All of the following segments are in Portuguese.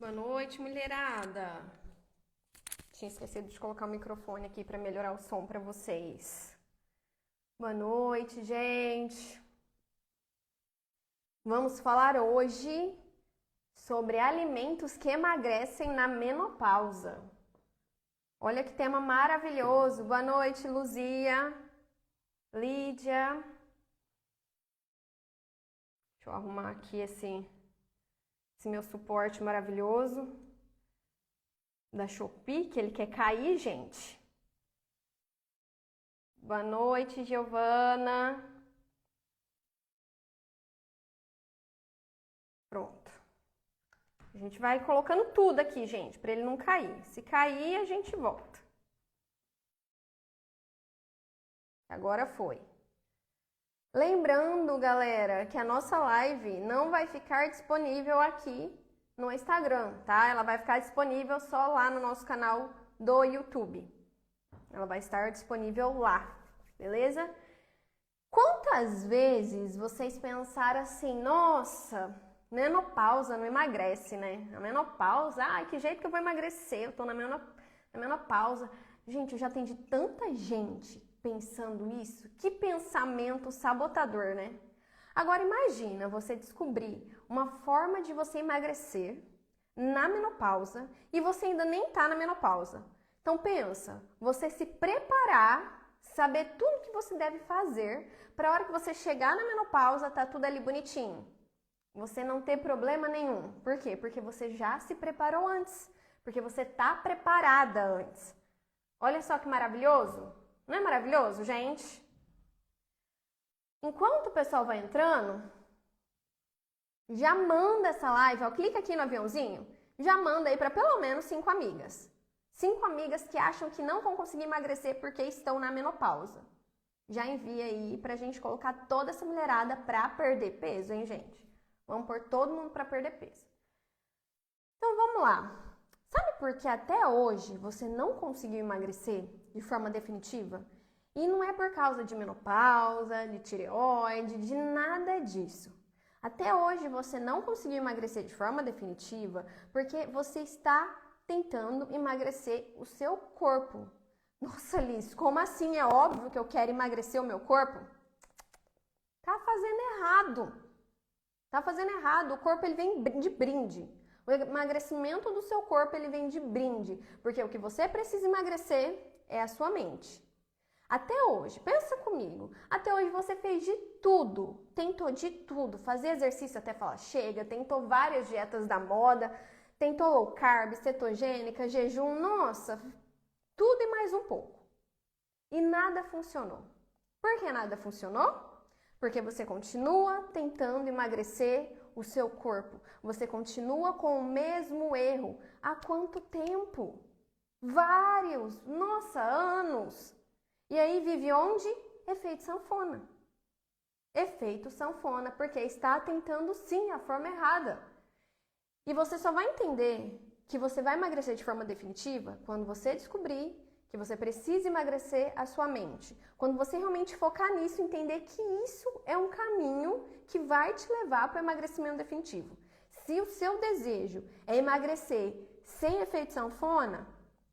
Boa noite, mulherada. Tinha esquecido de colocar o microfone aqui para melhorar o som para vocês. Boa noite, gente. Vamos falar hoje sobre alimentos que emagrecem na menopausa. Olha que tema maravilhoso. Boa noite, Luzia, Lídia. Deixa eu arrumar aqui esse meu suporte maravilhoso da Shopee, que ele quer cair, gente. Boa noite, Giovana. Pronto. A gente vai colocando tudo aqui, gente, para ele não cair. Se cair, a gente volta. Agora foi. Lembrando, galera, que a nossa live não vai ficar disponível aqui no Instagram, tá? Ela vai ficar disponível só lá no nosso canal do YouTube. Ela vai estar disponível lá, beleza? Quantas vezes vocês pensaram assim, nossa, menopausa não emagrece, né? A menopausa, ai, que jeito que eu vou emagrecer? Eu tô na menopausa. Gente, eu já atendi tanta gente pensando isso. Que pensamento sabotador, né? Agora imagina você descobrir uma forma de você emagrecer na menopausa e você ainda nem tá na menopausa. Então pensa, você se preparar, saber tudo que você deve fazer para a hora que você chegar na menopausa tá tudo ali bonitinho. Você não ter problema nenhum. Por quê? Porque você já se preparou antes. Porque você tá preparada antes. Olha só que maravilhoso. Não é maravilhoso, gente? Enquanto o pessoal vai entrando, já manda essa live, ó, clica aqui no aviãozinho, já manda aí para pelo menos 5 amigas. 5 amigas que acham que não vão conseguir emagrecer porque estão na menopausa. Já envia aí pra gente colocar toda essa mulherada pra perder peso, hein, gente? Vamos pôr todo mundo pra perder peso. Então vamos lá. Sabe por que até hoje você não conseguiu emagrecer de forma definitiva? E não é por causa de menopausa, de tireoide, de nada disso. Até hoje você não conseguiu emagrecer de forma definitiva porque você está tentando emagrecer o seu corpo. Nossa, Liz, como assim? É óbvio que eu quero emagrecer o meu corpo? Tá fazendo errado. Tá fazendo errado. O corpo ele vem de brinde. O emagrecimento do seu corpo ele vem de brinde, porque o que você precisa emagrecer é a sua mente. Até hoje, pensa comigo, até hoje você fez de tudo, tentou de tudo, fazer exercício até falar chega, tentou várias dietas da moda, tentou low carb, cetogênica, jejum, nossa, tudo e mais um pouco. E nada funcionou. Por que nada funcionou? Porque você continua tentando emagrecer o seu corpo. Você continua com o mesmo erro. Há quanto tempo? Vários, nossa, anos. E aí vive onde? Efeito sanfona. Efeito sanfona, porque está tentando sim a forma errada. E você só vai entender que você vai emagrecer de forma definitiva quando você descobrir que você precisa emagrecer a sua mente. Quando você realmente focar nisso, entender que isso é um caminho que vai te levar para o emagrecimento definitivo. Se o seu desejo é emagrecer sem efeito sanfona,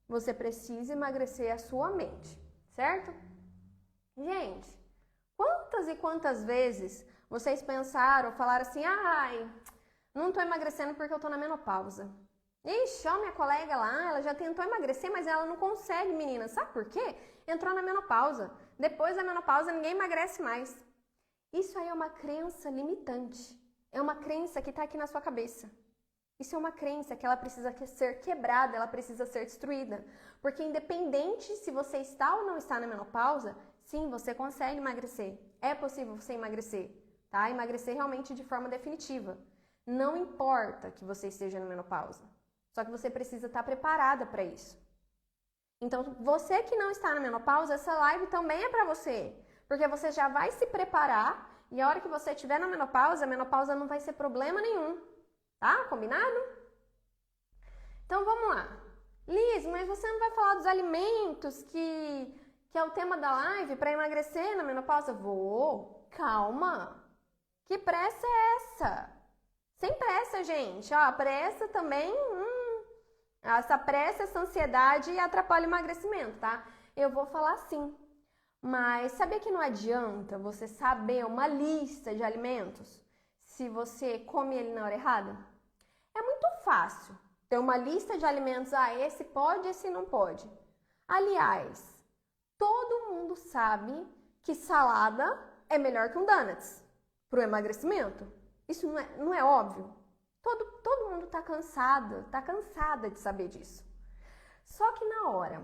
você precisa emagrecer a sua mente, certo? Gente, quantas e quantas vezes vocês pensaram, falaram assim, ai, não estou emagrecendo porque eu estou na menopausa. Ixi, ó, minha colega lá, ela já tentou emagrecer, mas ela não consegue, menina. Sabe por quê? Entrou na menopausa. Depois da menopausa, ninguém emagrece mais. Isso aí é uma crença limitante. É uma crença que está aqui na sua cabeça. Isso é uma crença que ela precisa ser quebrada, ela precisa ser destruída. Porque independente se você está ou não está na menopausa, sim, você consegue emagrecer. É possível você emagrecer, tá? Emagrecer realmente de forma definitiva. Não importa que você esteja na menopausa. Só que você precisa estar preparada para isso. Então, você que não está na menopausa, essa live também é para você. Porque você já vai se preparar e a hora que você estiver na menopausa, a menopausa não vai ser problema nenhum. Tá? Combinado? Então, vamos lá. Liz, mas você não vai falar dos alimentos que é o tema da live para emagrecer na menopausa? Vou. Calma. Que pressa é essa? Sem pressa, gente. Ó, a pressa também, essa pressa, essa ansiedade atrapalha o emagrecimento, tá? Eu vou falar sim. Mas sabia que não adianta você saber uma lista de alimentos se você come ele na hora errada? É muito fácil ter uma lista de alimentos, esse pode, esse não pode. Aliás, todo mundo sabe que salada é melhor que um donuts para o emagrecimento. Isso não é óbvio? Todo mundo tá cansada de saber disso. Só que na hora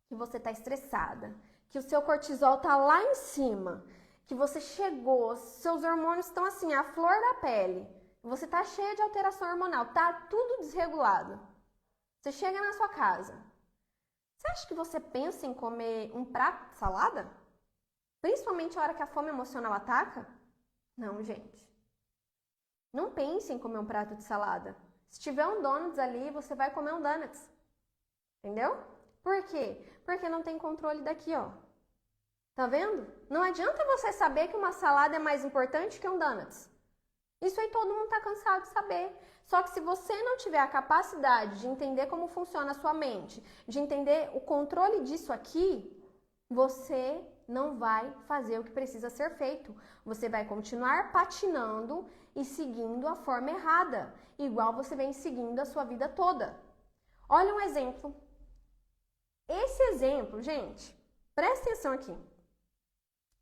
que você tá estressada, que o seu cortisol tá lá em cima, que você chegou, seus hormônios estão assim, à flor da pele, você tá cheia de alteração hormonal, tá tudo desregulado. Você chega na sua casa. Você acha que você pensa em comer um prato de salada? Principalmente a hora que a fome emocional ataca? Não, gente. Não pense em comer um prato de salada. Se tiver um donuts ali, você vai comer um donuts. Entendeu? Por quê? Porque não tem controle daqui, ó. Tá vendo? Não adianta você saber que uma salada é mais importante que um donuts. Isso aí todo mundo tá cansado de saber. Só que se você não tiver a capacidade de entender como funciona a sua mente, de entender o controle disso aqui, você não vai fazer o que precisa ser feito. Você vai continuar patinando e seguindo a forma errada, igual você vem seguindo a sua vida toda. Olha um exemplo. Esse exemplo, gente, presta atenção aqui.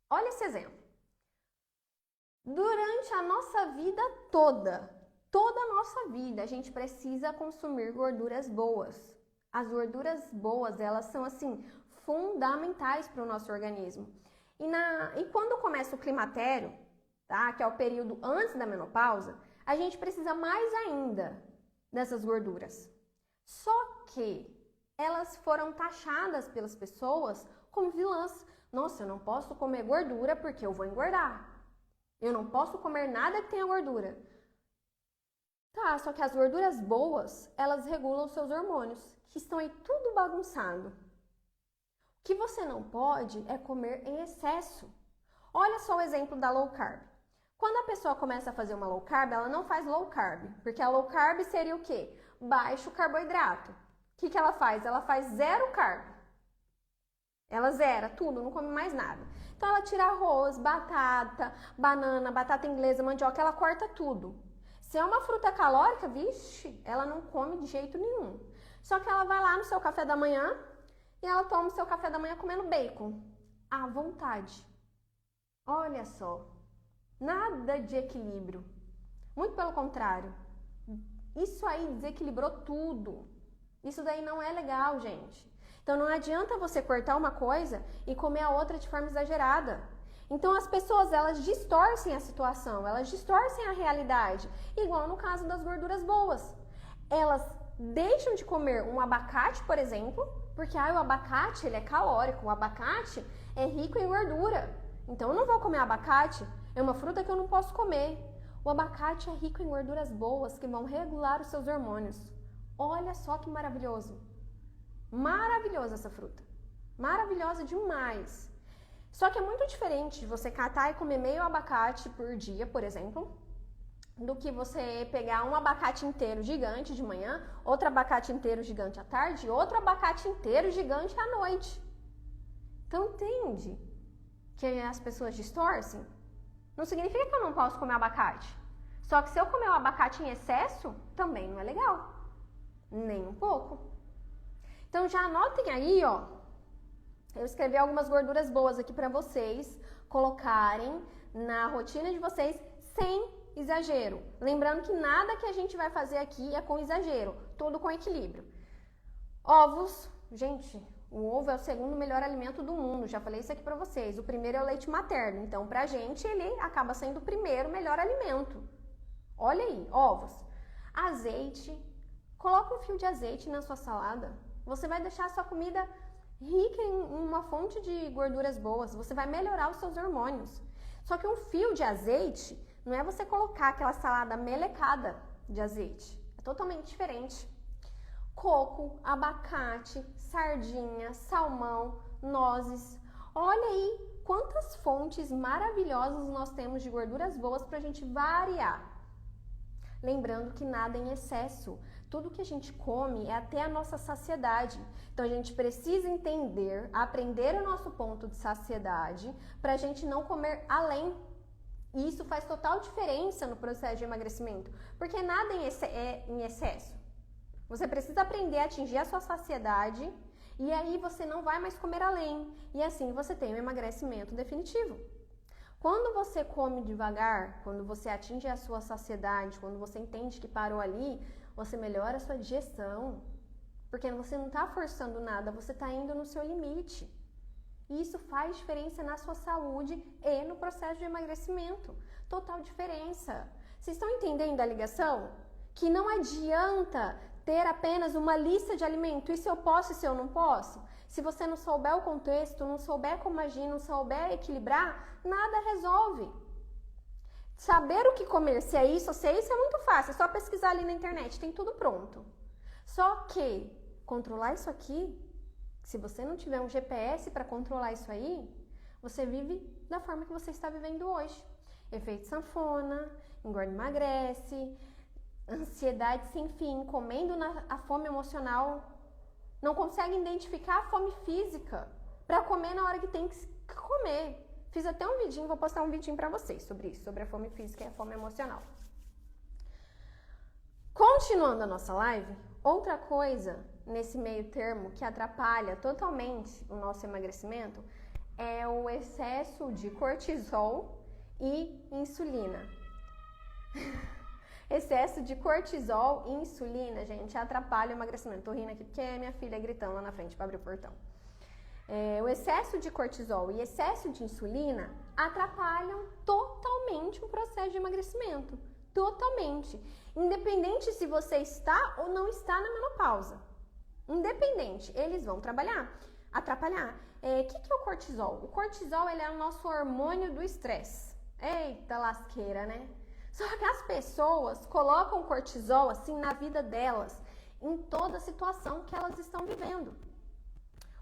Olha esse exemplo. Durante a nossa vida toda a nossa vida, a gente precisa consumir gorduras boas. As gorduras boas, elas são assim, fundamentais para o nosso organismo. E quando começa o climatério, tá? Que é o período antes da menopausa, a gente precisa mais ainda dessas gorduras. Só que elas foram taxadas pelas pessoas como vilãs. Nossa, eu não posso comer gordura porque eu vou engordar. Eu não posso comer nada que tenha gordura. Tá, só que as gorduras boas, elas regulam os seus hormônios, que estão aí tudo bagunçado. O que você não pode é comer em excesso. Olha só o exemplo da low carb. Quando a pessoa começa a fazer uma low carb, ela não faz low carb, porque a low carb seria o quê? Baixo carboidrato. O que ela faz? Ela faz zero carb. Ela zera tudo, não come mais nada. Então ela tira arroz, batata, banana, batata inglesa, mandioca, ela corta tudo. Se é uma fruta calórica, vixe, ela não come de jeito nenhum. Só que ela vai lá no seu café da manhã e ela toma o seu café da manhã comendo bacon. À vontade. Olha só. Nada de equilíbrio. Muito pelo contrário. Isso aí desequilibrou tudo. Isso daí não é legal, gente. Então não adianta você cortar uma coisa e comer a outra de forma exagerada. Então as pessoas, elas distorcem a situação, elas distorcem a realidade. Igual no caso das gorduras boas. Elas deixam de comer um abacate, por exemplo, porque o abacate ele é calórico, o abacate é rico em gordura. Então eu não vou comer abacate, é uma fruta que eu não posso comer. O abacate é rico em gorduras boas que vão regular os seus hormônios. Olha só que maravilhoso. Maravilhosa essa fruta. Maravilhosa demais. Só que é muito diferente de você catar e comer meio abacate por dia, por exemplo, do que você pegar um abacate inteiro gigante de manhã, outro abacate inteiro gigante à tarde e outro abacate inteiro gigante à noite. Então entende que as pessoas distorcem? Não significa que eu não posso comer abacate. Só que se eu comer o abacate em excesso, também não é legal. Nem um pouco. Então já anotem aí, ó. Eu escrevi algumas gorduras boas aqui para vocês colocarem na rotina de vocês sem exagero. Lembrando que nada que a gente vai fazer aqui é com exagero, tudo com equilíbrio. Ovos, gente, o ovo é o segundo melhor alimento do mundo, já falei isso aqui para vocês. O primeiro é o leite materno, então pra gente ele acaba sendo o primeiro melhor alimento. Olha aí, ovos. Azeite, coloca um fio de azeite na sua salada. Você vai deixar a sua comida rica em uma fonte de gorduras boas, você vai melhorar os seus hormônios. Só que um fio de azeite não é você colocar aquela salada melecada de azeite, é totalmente diferente. Coco, abacate, sardinha, salmão, nozes. Olha aí quantas fontes maravilhosas nós temos de gorduras boas para a gente variar. Lembrando que nada em excesso. Tudo que a gente come é até a nossa saciedade. Então a gente precisa entender, aprender o nosso ponto de saciedade para a gente não comer além. E isso faz total diferença no processo de emagrecimento, porque nada é em excesso. Você precisa aprender a atingir a sua saciedade e aí você não vai mais comer além. E assim você tem um emagrecimento definitivo. Quando você come devagar, quando você atinge a sua saciedade, quando você entende que parou ali, você melhora a sua digestão. Porque você não está forçando nada, você está indo no seu limite. E isso faz diferença na sua saúde e no processo de emagrecimento. Total diferença. Vocês estão entendendo a ligação? Que não adianta ter apenas uma lista de alimento. Isso eu posso, isso eu não posso. Se você não souber o contexto, não souber como agir, não souber equilibrar, nada resolve. Saber o que comer, se é isso ou se é isso, é muito fácil. É só pesquisar ali na internet, tem tudo pronto. Só que controlar isso aqui, se você não tiver um GPS para controlar isso aí, você vive da forma que você está vivendo hoje. Efeito sanfona, engorda e emagrece, ansiedade sem fim, comendo a fome emocional, não consegue identificar a fome física para comer na hora que tem que comer. Fiz até um vidinho, vou postar um vidinho para vocês sobre isso, sobre a fome física e a fome emocional. Continuando a nossa live, outra coisa nesse meio termo que atrapalha totalmente o nosso emagrecimento é o excesso de cortisol e insulina. Excesso de cortisol e insulina, gente, atrapalha o emagrecimento. Tô rindo aqui porque é minha filha gritando lá na frente para abrir o portão. O excesso de cortisol e excesso de insulina atrapalham totalmente o processo de emagrecimento. Totalmente. Independente se você está ou não está na menopausa. Independente, eles vão atrapalhar. O que é o cortisol? O cortisol ele é o nosso hormônio do estresse. Eita lasqueira, né? Só que as pessoas colocam cortisol assim na vida delas, em toda situação que elas estão vivendo.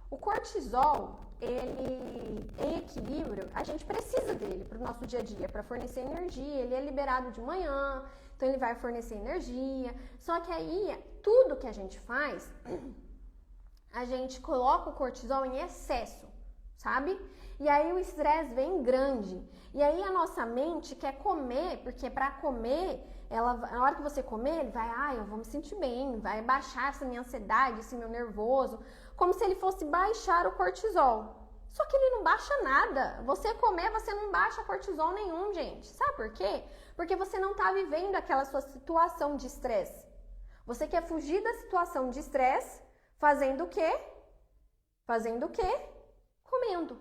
O cortisol, ele em equilíbrio, a gente precisa dele para o nosso dia a dia, para fornecer energia. Ele é liberado de manhã, então ele vai fornecer energia. Só que aí, tudo que a gente faz, a gente coloca o cortisol em excesso, sabe? E aí o estresse vem grande. E aí a nossa mente quer comer, porque para comer, na hora que você comer, ele vai, eu vou me sentir bem, vai baixar essa minha ansiedade, esse meu nervoso, como se ele fosse baixar o cortisol. Só que ele não baixa nada. Você comer, você não baixa cortisol nenhum, gente. Sabe por quê? Porque você não está vivendo aquela sua situação de estresse. Você quer fugir da situação de estresse, fazendo o quê? Fazendo o quê? Comendo.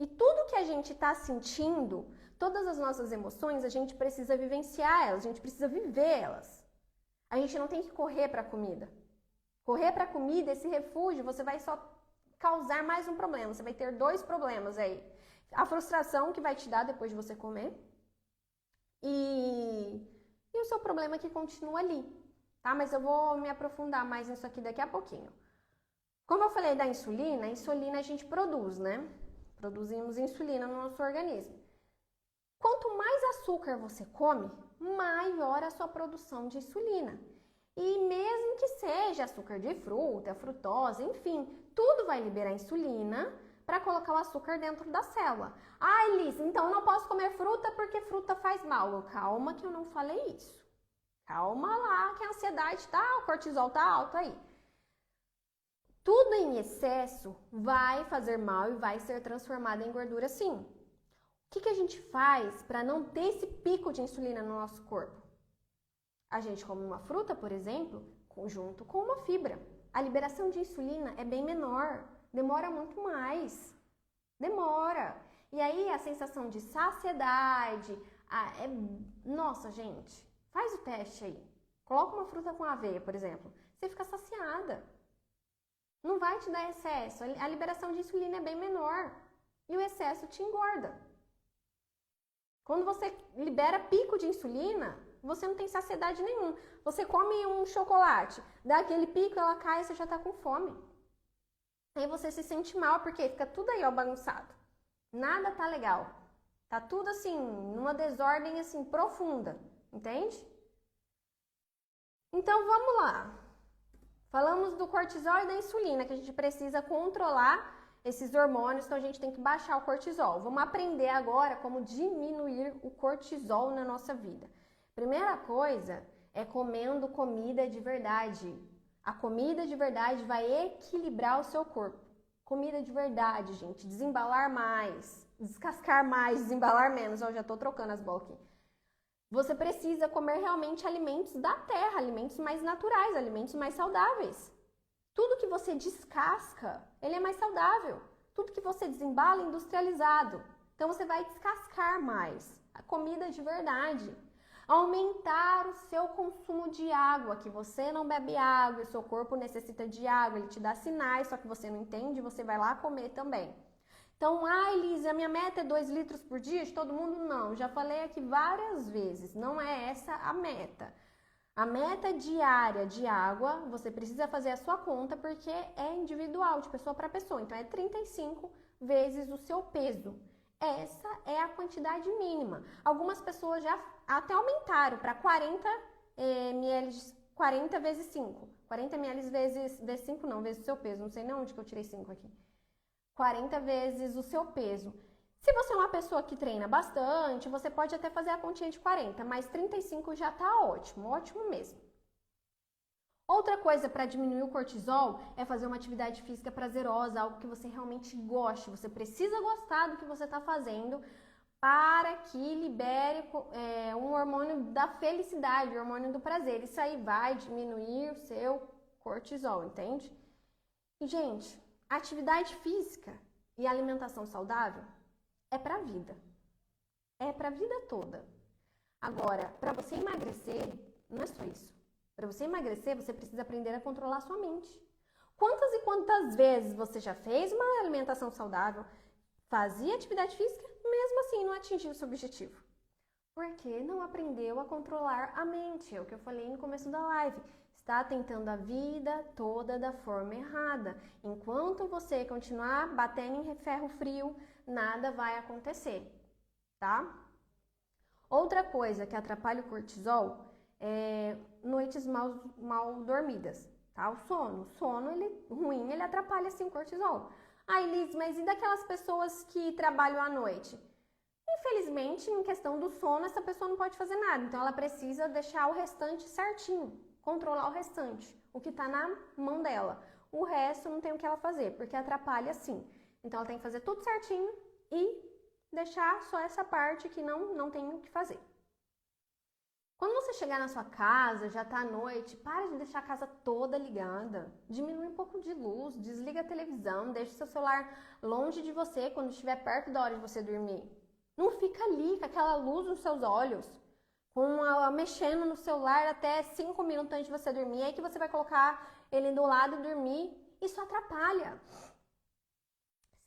E tudo que a gente está sentindo, todas as nossas emoções, a gente precisa vivenciar elas, a gente precisa viver elas. A gente não tem que correr para a comida. Correr para a comida, esse refúgio, você vai só causar mais um problema. Você vai ter 2 problemas aí. A frustração que vai te dar depois de você comer e o seu problema que continua ali, tá? Mas eu vou me aprofundar mais nisso aqui daqui a pouquinho. Como eu falei da insulina, a insulina a gente produz, né? Produzimos insulina no nosso organismo. Quanto mais açúcar você come, maior a sua produção de insulina. E mesmo que seja açúcar de fruta, frutose, enfim, tudo vai liberar insulina para colocar o açúcar dentro da célula. Ah, Elis, então não posso comer fruta porque fruta faz mal. Calma que eu não falei isso. Calma lá que a ansiedade tá, o cortisol tá alto aí. Tudo em excesso vai fazer mal e vai ser transformado em gordura sim. O que a gente faz para não ter esse pico de insulina no nosso corpo? A gente come uma fruta, por exemplo, junto com uma fibra. A liberação de insulina é bem menor, demora muito mais. Demora. E aí a sensação de saciedade, nossa gente, faz o teste aí. Coloca uma fruta com aveia, por exemplo, você fica saciada. Não vai te dar excesso. A liberação de insulina é bem menor. E o excesso te engorda. Quando você libera pico de insulina, você não tem saciedade nenhuma. Você come um chocolate, dá aquele pico, ela cai e você já tá com fome. Aí você se sente mal, porque fica tudo aí, ó, bagunçado. Nada tá legal. Tá tudo assim, numa desordem assim, profunda. Entende? Então vamos lá. Falamos do cortisol e da insulina, que a gente precisa controlar esses hormônios, então a gente tem que baixar o cortisol. Vamos aprender agora como diminuir o cortisol na nossa vida. Primeira coisa é comendo comida de verdade. A comida de verdade vai equilibrar o seu corpo. Comida de verdade, gente. Desembalar mais, descascar mais, desembalar menos. Eu já tô trocando as bolas aqui. Você precisa comer realmente alimentos da terra, alimentos mais naturais, alimentos mais saudáveis. Tudo que você descasca, ele é mais saudável. Tudo que você desembala é industrializado. Então você vai descascar mais. A comida de verdade. Aumentar o seu consumo de água, que você não bebe água, o seu corpo necessita de água, ele te dá sinais, só que você não entende, você vai lá comer também. Então, Elise, a minha meta é 2 litros por dia de todo mundo? Não, já falei aqui várias vezes, não é essa a meta. A meta diária de água, você precisa fazer a sua conta porque é individual, de pessoa para pessoa. Então, é 35 vezes o seu peso. Essa é a quantidade mínima. Algumas pessoas já até aumentaram para 40 ml, 40 vezes 5. 40 ml vezes 5 não, vezes o seu peso. Não sei nem onde que eu tirei 5 aqui. 40 vezes o seu peso. Se você é uma pessoa que treina bastante, você pode até fazer a continha de 40, mas 35 já tá ótimo, ótimo mesmo. Outra coisa para diminuir o cortisol é fazer uma atividade física prazerosa, algo que você realmente goste. Você precisa gostar do que você está fazendo para que libere um hormônio da felicidade, o hormônio do prazer. Isso aí vai diminuir o seu cortisol, entende? E, gente, atividade física e alimentação saudável é para a vida. É para a vida toda. Agora, para você emagrecer, não é só isso. Para você emagrecer, você precisa aprender a controlar a sua mente. Quantas e quantas vezes você já fez uma alimentação saudável, fazia atividade física, mesmo assim não atingiu o seu objetivo? Porque não aprendeu a controlar a mente. É o que eu falei no começo da live. Está tentando a vida toda da forma errada. Enquanto você continuar batendo em ferro frio, nada vai acontecer, tá? Outra coisa que atrapalha o cortisol é noites mal dormidas, tá? O sono ruim, ele atrapalha sim o cortisol. Ai, Liz, mas e daquelas pessoas que trabalham à noite? Infelizmente, em questão do sono, essa pessoa não pode fazer nada. Então, ela precisa deixar o restante certinho, controlar o restante, o que está na mão dela. O resto não tem o que ela fazer, porque atrapalha sim. Então, ela tem que fazer tudo certinho e deixar só essa parte que não tem o que fazer. Quando você chegar na sua casa, já tá à noite, para de deixar a casa toda ligada. Diminui um pouco de luz, desliga a televisão, deixa o seu celular longe de você quando estiver perto da hora de você dormir. Não fica ali com aquela luz nos seus olhos, mexendo no celular até 5 minutos antes de você dormir. Aí que você vai colocar ele do lado e dormir. Isso atrapalha.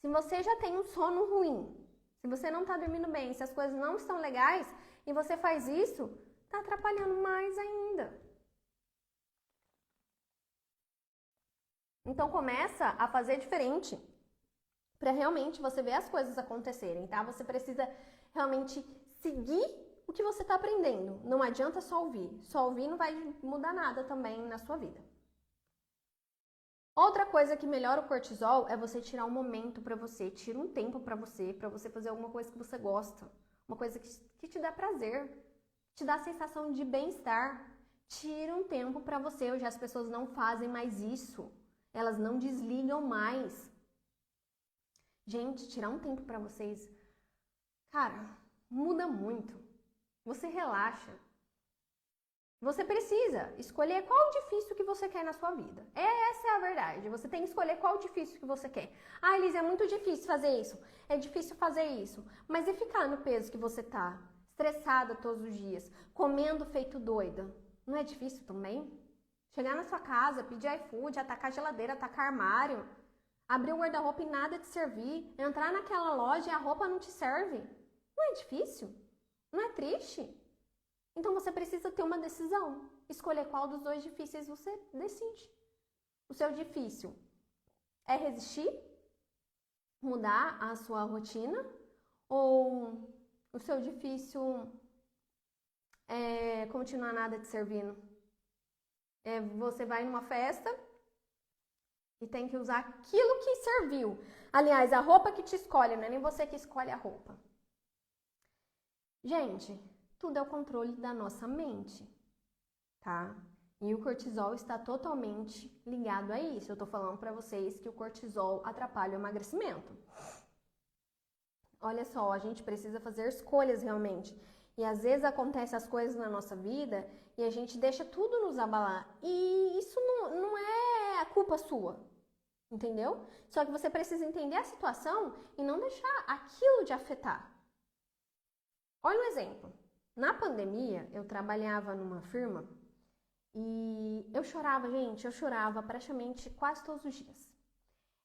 Se você já tem um sono ruim, se você não está dormindo bem, se as coisas não estão legais e você faz isso, está atrapalhando mais ainda. Então começa a fazer diferente para realmente você ver as coisas acontecerem, tá? Você precisa realmente seguir o que você está aprendendo. Não adianta só ouvir. Só ouvir não vai mudar nada também na sua vida. Outra coisa que melhora o cortisol é você tirar um momento para você, tira um tempo para você fazer alguma coisa que você gosta, uma coisa que te dá prazer, te dá a sensação de bem-estar. Tira um tempo para você. Hoje as pessoas não fazem mais isso, elas não desligam mais. Gente, tirar um tempo para vocês, cara, muda muito. Você relaxa. Você precisa escolher qual difícil que você quer na sua vida. Essa é a verdade. Você tem que escolher qual difícil que você quer. Ah, Elise, é muito difícil fazer isso. É difícil fazer isso. Mas e ficar no peso que você tá? Estressada todos os dias, comendo feito doida. Não é difícil também? Chegar na sua casa, pedir iFood, atacar a geladeira, atacar armário, abrir o guarda-roupa e nada te servir, entrar naquela loja e a roupa não te serve. Não é difícil? Não é triste? Então você precisa ter uma decisão. Escolher qual dos dois difíceis você decide. O seu difícil é resistir? Mudar a sua rotina? Ou o seu difícil é continuar nada te servindo? Você vai numa festa e tem que usar aquilo que serviu. Aliás, a roupa que te escolhe, não é nem você que escolhe a roupa. Gente, tudo é o controle da nossa mente, tá? E o cortisol está totalmente ligado a isso. Eu tô falando pra vocês que o cortisol atrapalha o emagrecimento. Olha só, a gente precisa fazer escolhas realmente. E às vezes acontecem as coisas na nossa vida e a gente deixa tudo nos abalar. E isso não é a culpa sua, entendeu? Só que você precisa entender a situação e não deixar aquilo de afetar. Olha um exemplo. Na pandemia, eu trabalhava numa firma e eu chorava, gente, eu chorava praticamente quase todos os dias.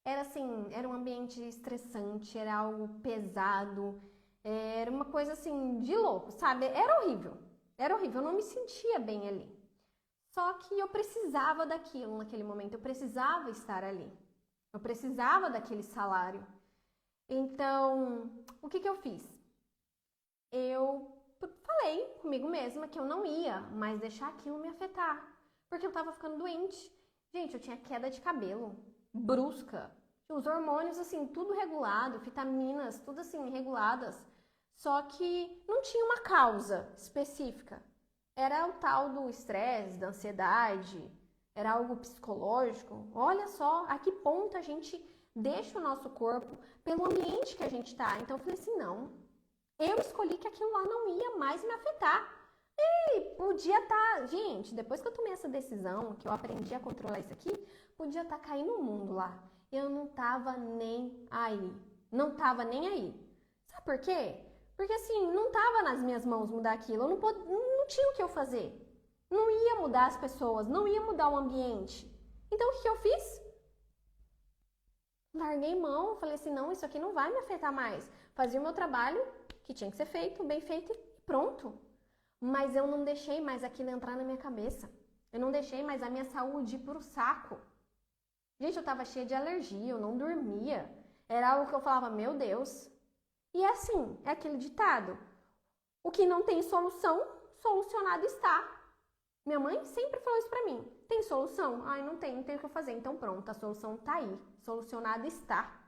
Era assim, era um ambiente estressante, era algo pesado, era uma coisa assim de louco, sabe? Era horrível, eu não me sentia bem ali. Só que eu precisava daquilo naquele momento, eu precisava estar ali, eu precisava daquele salário. Então, o que eu fiz? Eu falei comigo mesma que eu não ia mais deixar aquilo me afetar, porque eu tava ficando doente. Gente, eu tinha queda de cabelo brusca, os hormônios assim, tudo regulado, vitaminas, tudo assim, reguladas, só que não tinha uma causa específica. Era o tal do estresse, da ansiedade, era algo psicológico. Olha só a que ponto a gente deixa o nosso corpo pelo ambiente que a gente tá. Então eu falei assim, não, eu escolhi que aquilo lá não ia mais me afetar. E podia estar, gente, depois que eu tomei essa decisão, que eu aprendi a controlar isso aqui, podia estar caindo o mundo lá. Eu não tava nem aí. Não tava nem aí. Sabe por quê? Porque assim, não tava nas minhas mãos mudar aquilo. Eu não tinha o que eu fazer. Não ia mudar as pessoas, não ia mudar o ambiente. Então o que eu fiz? Larguei mão, falei assim, não, isso aqui não vai me afetar mais. Fazia o meu trabalho, que tinha que ser feito, bem feito e pronto. Mas eu não deixei mais aquilo entrar na minha cabeça. Eu não deixei mais a minha saúde ir pro saco. Gente, eu tava cheia de alergia, eu não dormia. Era algo que eu falava, meu Deus. E é assim, é aquele ditado. O que não tem solução, solucionado está. Minha mãe sempre falou isso pra mim. Tem solução? Ai, não tem o que eu fazer. Então pronto, a solução tá aí. Solucionado está.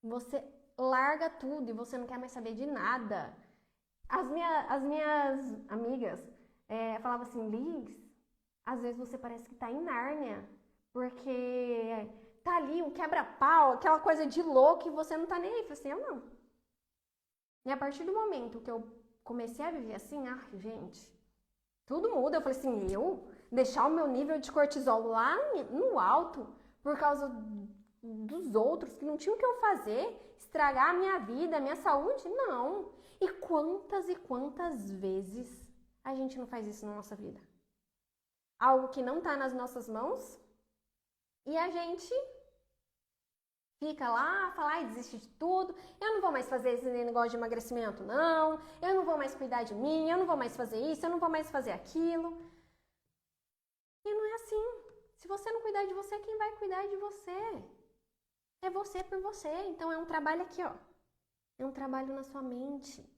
Você larga tudo e você não quer mais saber de nada. As minhas amigas falavam assim, Liz, às vezes você parece que tá em Nárnia, porque tá ali um quebra-pau, aquela coisa de louco e você não tá nem aí. Eu falei assim, eu não. E a partir do momento que eu comecei a viver assim, gente, tudo muda. Eu falei assim, eu deixar o meu nível de cortisol lá no alto por causa dos outros que não tinham o que eu fazer, estragar a minha vida, a minha saúde? Não. E quantas vezes a gente não faz isso na nossa vida? Algo que não tá nas nossas mãos e a gente fica lá, fala, ai, desiste de tudo, eu não vou mais fazer esse negócio de emagrecimento, não, eu não vou mais cuidar de mim, eu não vou mais fazer isso, eu não vou mais fazer aquilo. E não é assim. Se você não cuidar de você, quem vai cuidar de você? É você por você. Então é um trabalho aqui, ó. É um trabalho na sua mente.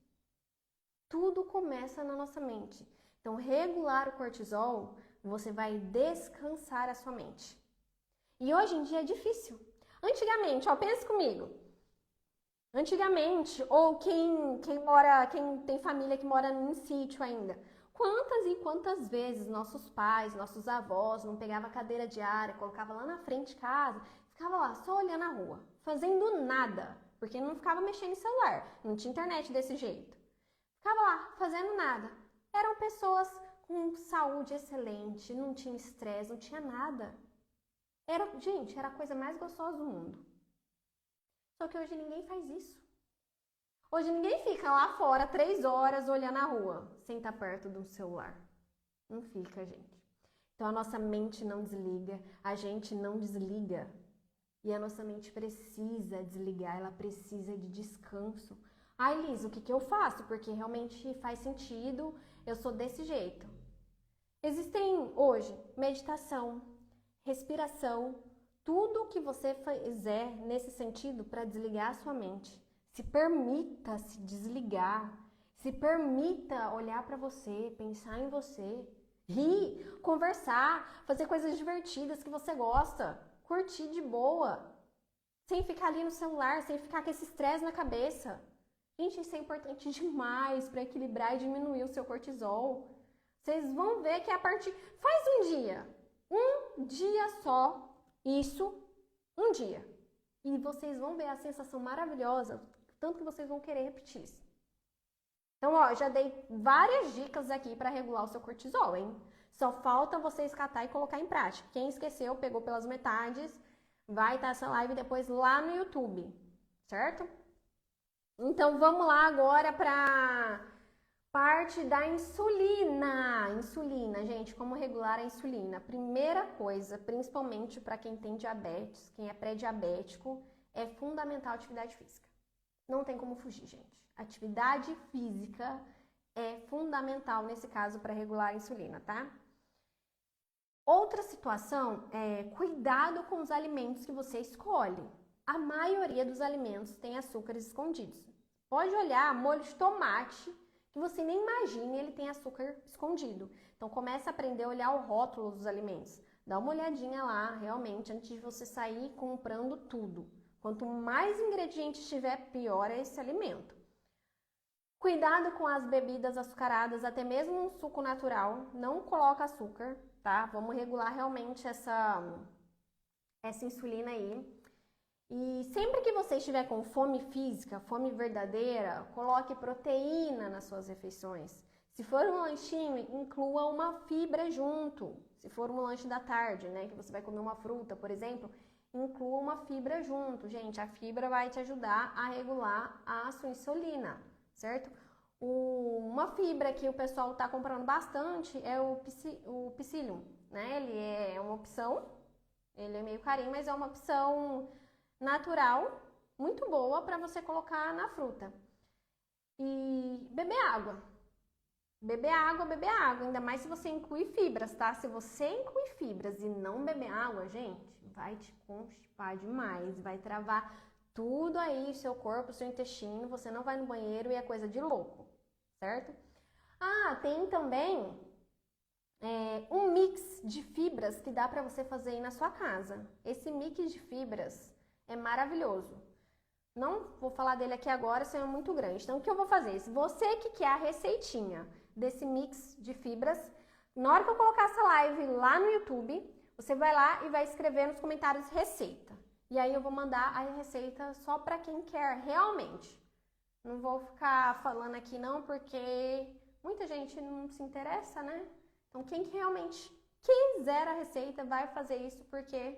Tudo começa na nossa mente. Então, regular o cortisol, você vai descansar a sua mente. E hoje em dia é difícil. Antigamente, ó, pensa comigo. Antigamente, ou quem tem família que mora em sítio ainda, quantas e quantas vezes nossos pais, nossos avós não pegavam a cadeira de área, colocava lá na frente de casa, ficava lá só olhando a rua, fazendo nada, porque não ficava mexendo em celular, não tinha internet desse jeito. Ficava lá, fazendo nada. Eram pessoas com saúde excelente, não tinha estresse, não tinha nada. Gente, era a coisa mais gostosa do mundo. Só que hoje ninguém faz isso. Hoje ninguém fica lá fora 3 horas olhando a rua, sem estar perto de um celular. Não fica, gente. Então a nossa mente não desliga, a gente não desliga. E a nossa mente precisa desligar, ela precisa de descanso. Ai, Liz, o que eu faço? Porque realmente faz sentido, eu sou desse jeito. Existem hoje meditação, respiração, tudo que você fizer nesse sentido para desligar a sua mente. Se permita se desligar, se permita olhar para você, pensar em você. rir, conversar, fazer coisas divertidas que você gosta, curtir de boa, sem ficar ali no celular, sem ficar com esse estresse na cabeça. Gente, isso é importante demais para equilibrar e diminuir o seu cortisol. Vocês vão ver que a partir... Faz um dia só, isso, um dia. E vocês vão ver a sensação maravilhosa, tanto que vocês vão querer repetir isso. Então, ó, já dei várias dicas aqui para regular o seu cortisol, hein? Só falta vocês catar e colocar em prática. Quem esqueceu, pegou pelas metades, vai estar essa live depois lá no YouTube, certo? Então, vamos lá agora para parte da insulina. Insulina, gente, como regular a insulina? Primeira coisa, principalmente para quem tem diabetes, quem é pré-diabético, é fundamental a atividade física. Não tem como fugir, gente. Atividade física é fundamental nesse caso para regular a insulina, tá? Outra situação é cuidado com os alimentos que você escolhe. A maioria dos alimentos tem açúcares escondidos. Pode olhar molho de tomate, que você nem imagine, ele tem açúcar escondido. Então começa a aprender a olhar o rótulo dos alimentos. Dá uma olhadinha lá, realmente, antes de você sair comprando tudo. Quanto mais ingredientes tiver, pior é esse alimento. Cuidado com as bebidas açucaradas, até mesmo um suco natural, não coloca açúcar, tá? Vamos regular realmente essa insulina aí. E sempre que você estiver com fome física, fome verdadeira, coloque proteína nas suas refeições. Se for um lanchinho, inclua uma fibra junto. Se for um lanche da tarde, né, que você vai comer uma fruta, por exemplo, inclua uma fibra junto. Gente, a fibra vai te ajudar a regular a sua insulina, certo? Uma fibra que o pessoal está comprando bastante é o psyllium, né? Ele é uma opção, ele é meio carinho, mas é uma opção natural, muito boa para você colocar na fruta. E beber água. Beber água, ainda mais se você inclui fibras, tá? Se você inclui fibras e não beber água, gente, vai te constipar demais, vai travar tudo aí, seu corpo, seu intestino, você não vai no banheiro e é coisa de louco, certo? Ah, tem também um mix de fibras que dá para você fazer aí na sua casa. Esse mix de fibras é maravilhoso. Não vou falar dele aqui agora, senão é muito grande. Então, o que eu vou fazer? Se você que quer a receitinha desse mix de fibras, na hora que eu colocar essa live lá no YouTube, você vai lá e vai escrever nos comentários receita. E aí eu vou mandar a receita só para quem quer realmente. Não vou ficar falando aqui não, porque muita gente não se interessa, né? Então, quem realmente quiser a receita vai fazer isso, porque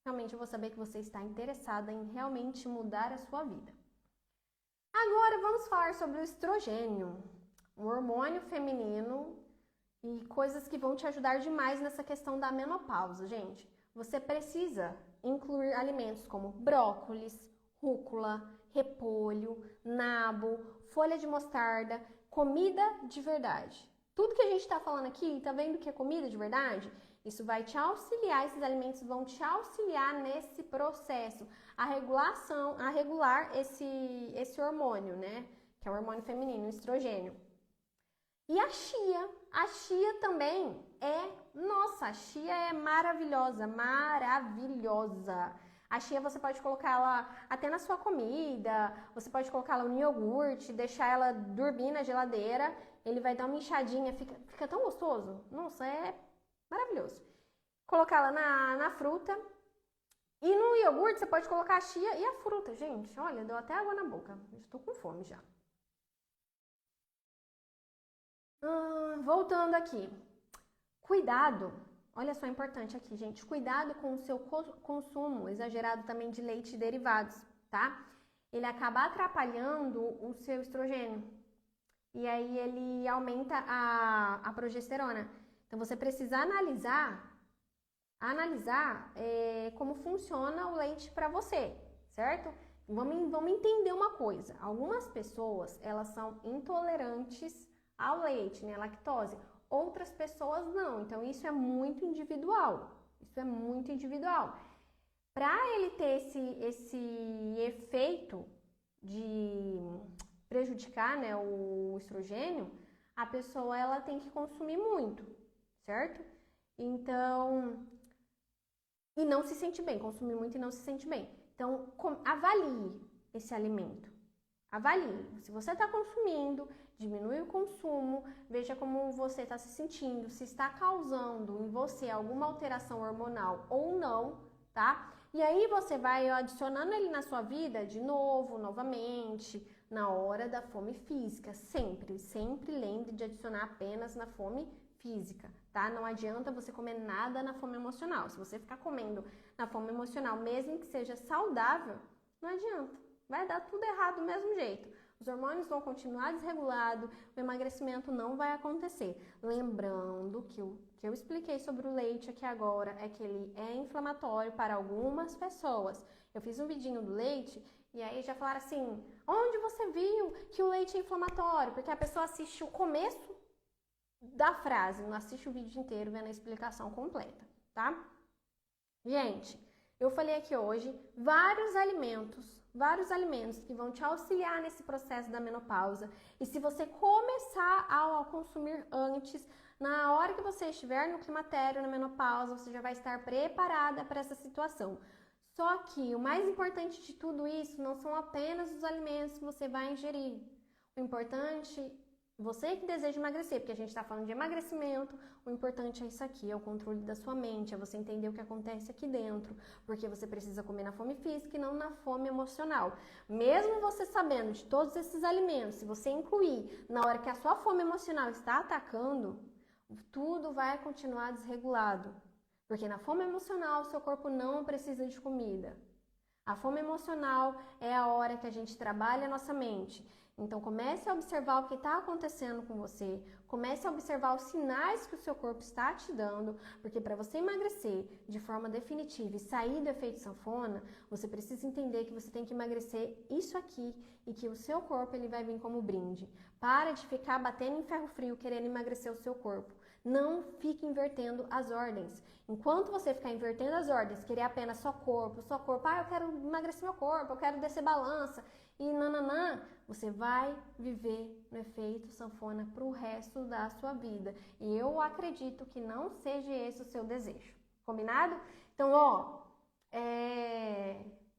realmente eu vou saber que você está interessada em realmente mudar a sua vida. Agora vamos falar sobre o estrogênio, um hormônio feminino e coisas que vão te ajudar demais nessa questão da menopausa, gente. Você precisa incluir alimentos como brócolis, rúcula, repolho, nabo, folha de mostarda, comida de verdade. Tudo que a gente está falando aqui, tá vendo que é comida de verdade? Isso vai te auxiliar, esses alimentos vão te auxiliar nesse processo, a regular esse hormônio, né? Que é o hormônio feminino, o estrogênio. E a chia também nossa, a chia é maravilhosa, maravilhosa. A chia você pode colocar ela até na sua comida, você pode colocar ela no iogurte, deixar ela dormir na geladeira, ele vai dar uma inchadinha, fica tão gostoso. Nossa, é maravilhoso. Colocar ela na fruta. E no iogurte você pode colocar a chia e a fruta. Gente, olha, deu até água na boca. Estou com fome já. Voltando aqui. Cuidado. Olha só, importante aqui, gente. Cuidado com o seu consumo exagerado também de leite e derivados, tá? Ele acaba atrapalhando o seu estrogênio. E aí ele aumenta a progesterona. Então, você precisa analisar como funciona o leite para você, certo? Vamos entender uma coisa. Algumas pessoas, elas são intolerantes ao leite, né, lactose. Outras pessoas não. Então, isso é muito individual. Isso é muito individual. Para ele ter esse efeito de prejudicar, né, o estrogênio, a pessoa ela tem que consumir muito. certo? Então, e não se sente bem, consumir muito e não se sente bem. Então, avalie esse alimento. Avalie. Se você está consumindo, diminui o consumo, veja como você está se sentindo, se está causando em você alguma alteração hormonal ou não, tá? E aí você vai adicionando ele na sua vida de novo, novamente, na hora da fome física. Sempre, sempre lembre de adicionar apenas na fome física, tá? Não adianta você comer nada na fome emocional. Se você ficar comendo na fome emocional, mesmo que seja saudável, não adianta. Vai dar tudo errado do mesmo jeito. Os hormônios vão continuar desregulados, o emagrecimento não vai acontecer. Lembrando que o que eu expliquei sobre o leite aqui agora é que ele é inflamatório para algumas pessoas. Eu fiz um vidinho do leite e aí já falaram assim, onde você viu que o leite é inflamatório? Porque a pessoa assiste o começo da frase, não assiste o vídeo inteiro vendo a explicação completa, tá? Gente, eu falei aqui hoje vários alimentos que vão te auxiliar nesse processo da menopausa. E se você começar a consumir antes, na hora que você estiver no climatério, na menopausa, você já vai estar preparada para essa situação. Só que o mais importante de tudo isso não são apenas os alimentos que você vai ingerir. O importante, você que deseja emagrecer, porque a gente está falando de emagrecimento, o importante é isso aqui, é o controle da sua mente, é você entender o que acontece aqui dentro, porque você precisa comer na fome física e não na fome emocional. Mesmo você sabendo de todos esses alimentos, se você incluir na hora que a sua fome emocional está atacando, tudo vai continuar desregulado. Porque na fome emocional, seu corpo não precisa de comida. A fome emocional é a hora que a gente trabalha a nossa mente. Então comece a observar o que está acontecendo com você, comece a observar os sinais que o seu corpo está te dando, porque para você emagrecer de forma definitiva e sair do efeito sanfona, você precisa entender que você tem que emagrecer isso aqui e que o seu corpo ele vai vir como brinde. Para de ficar batendo em ferro frio querendo emagrecer o seu corpo. Não fique invertendo as ordens. Enquanto você ficar invertendo as ordens, querer apenas só corpo, eu quero emagrecer meu corpo, eu quero descer balança e nananã, você vai viver no efeito sanfona pro resto da sua vida. E eu acredito que não seja esse o seu desejo. Combinado? Então,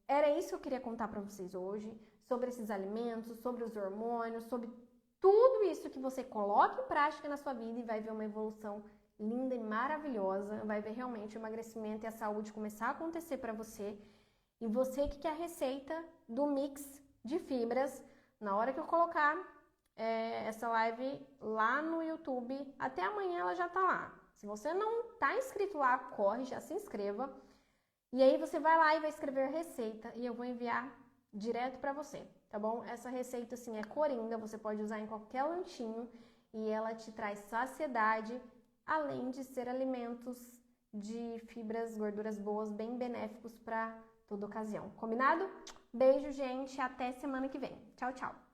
era isso que eu queria contar para vocês hoje, sobre esses alimentos, sobre os hormônios, sobre tudo isso que você coloca em prática na sua vida e vai ver uma evolução linda e maravilhosa, vai ver realmente o emagrecimento e a saúde começar a acontecer para você. E você que quer a receita do mix de fibras, na hora que eu colocar essa live lá no YouTube, até amanhã ela já tá lá. Se você não tá inscrito lá, corre, já se inscreva. E aí você vai lá e vai escrever a receita e eu vou enviar direto para você, tá bom? Essa receita, assim, é coringa, você pode usar em qualquer lanchinho e ela te traz saciedade, além de ser alimentos de fibras, gorduras boas, bem benéficos para toda ocasião. Combinado? Beijo, gente, até semana que vem. Tchau, tchau!